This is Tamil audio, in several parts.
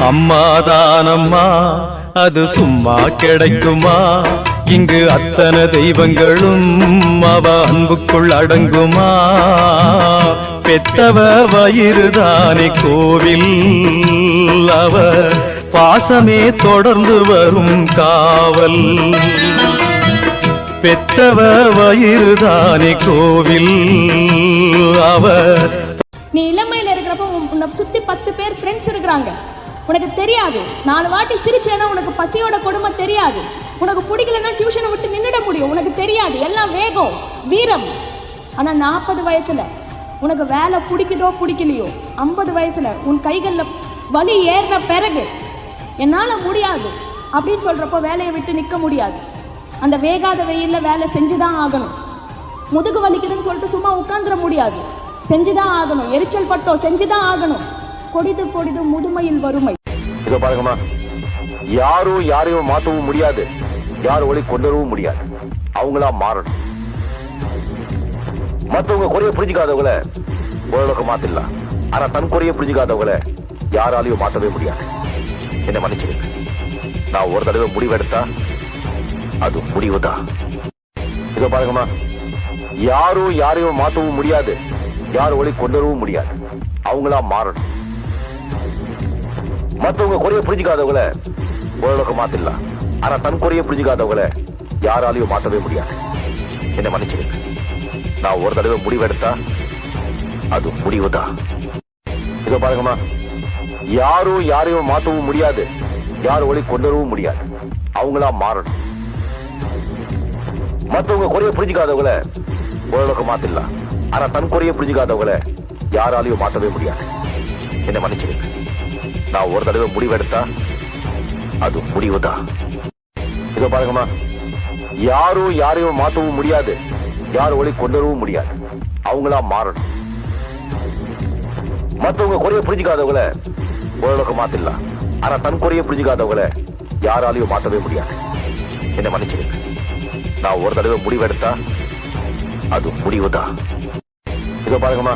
அம்மாதானம்மா அது சும்மா கிடைக்குமா? இங்கு அத்தனை தெய்வங்களும் அவ அன்புக்குள் அடங்குமா? பெத்தவ வயிறுதானே கோவில், அவ பாசமே தொடர்ந்து வரும் காவல். பெத்தவ வயிறுதானே கோவில், அவ. நீ இளமையில இருக்கிறப்ப உன்னை சுத்தி 10 பேர் ஃப்ரெண்ட்ஸ் இருக்கிறாங்க, உனக்கு தெரியாது. 4 வாட்டி சிரிச்சேன்னா உனக்கு பசியோட கொடுமை தெரியாது. உனக்கு பிடிக்கலன்னா டியூஷனை விட்டு நின்றுட முடியும், உனக்கு தெரியாது. எல்லாம் வேகம், வீரம். ஆனா 40 வயசுல உனக்கு வேலை பிடிக்குதோ பிடிக்கலையோ, 50 வயசுல உன் கைகளில் வலி ஏறின பிறகு என்னால முடியாது அப்படின்னு சொல்றப்போ வேலையை விட்டு நிற்க முடியாது. அந்த வேகாத வெயில்ல வேலை செஞ்சுதான் ஆகணும். முதுகு வலிக்குதுன்னு சொல்லிட்டு சும்மா உட்கார்ந்துட முடியாது, செஞ்சுதான் ஆகணும். எரிச்சல் பட்டோ செஞ்சுதான் ஆகணும். கொடிது கொடிது முதுமையில் வறுமை. இத பாருங்கம்மா, யாரும் யாரையும் மாற்றவும் முடியாது, யார் ஒளி கொண்டு வரவும் முடியாது. அவங்களா மாறணும். மற்றவங்க குறைய புரிஞ்சுக்காதவங்கள ஓரளவுக்கு மாத்திடலாம். ஆனா தன் குறைய புரிஞ்சுக்காதவங்கள யாராலையும் மாற்றவே முடியாது. என்ன மன்னிச்சிருங்க, நான் ஒரு தடவை முடிவெடுத்தா அது முடிவுதான். இத பாருங்கம்மா, யாரும் யாரையும் மாற்றவும் முடியாது, யார் ஒளி கொண்டு வரவும் முடியாது. அவங்களா மாறணும். மற்றவங்க குறைய புரிஞ்சுக்காதவங்கள ஓரளவுக்கு மாத்திடலாம். ஆனா தன் குறைய புரிஞ்சுக்காதவங்கள யாராலையும் மாற்றவே முடியாது. என்ன மன்னிச்சிருங்க, நான் ஒரு தடவை முடிவெடுத்தா அது முடிவுதான். இத பாருங்கம்மா, யாரும் யாரையும் மாற்றவும் முடியாது, யார் ஒளி கொண்டு வரவும் முடியாது. அவங்களா மாறணும். மற்றவங்க குறைய புரிஞ்சுக்காதவங்கள ஓரளவுக்கு மாத்திடலாம். ஆனா தன் குறைய புரிஞ்சுக்காதவங்கள யாராலையும் மாற்றவே முடியாது. என்ன மன்னிச்சிருங்க, நான் ஒரு தடவை முடிவெடுத்தா அது முடிவுதான். இத பாருங்கம்மா, யாரும் யாரையும் மாற்றவும் முடியாது, யார் ஒளி கொண்டு வரவும் முடியாது. அவங்களா மாறணும். மற்றவங்க குறைய புரிஞ்சுக்காதவங்கள ஓரளவுக்கு மாத்திடலாம். ஆனா தன் குறைய புரிஞ்சுக்காதவங்கள யாராலையும் மாற்றவே முடியாது. என்ன மன்னிச்சிருங்க, நான் ஒரு தடவை முடிவெடுத்தா அது முடிவுதான். இத பாருங்கம்மா,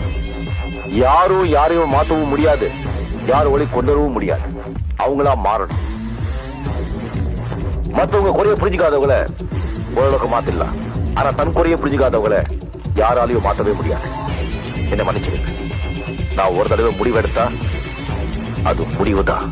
யாரும் யாரையும் மாற்றவும் முடியாது, யார் ஒளி கொண்டு வரவும் முடியாது. அவங்களா மாறணும். மற்றவங்க குறைய புரிஞ்சுக்காதவங்கள ஓரளவுக்கு மாத்திடலாம். ஆனா தன் குறைய புரிஞ்சுக்காதவங்கள யாராலையும் மாற்றவே முடியாது. என்ன மன்னிச்சிருங்க, நான் ஒரு தடவை முடிவெடுத்தா அது முடிவுதான்.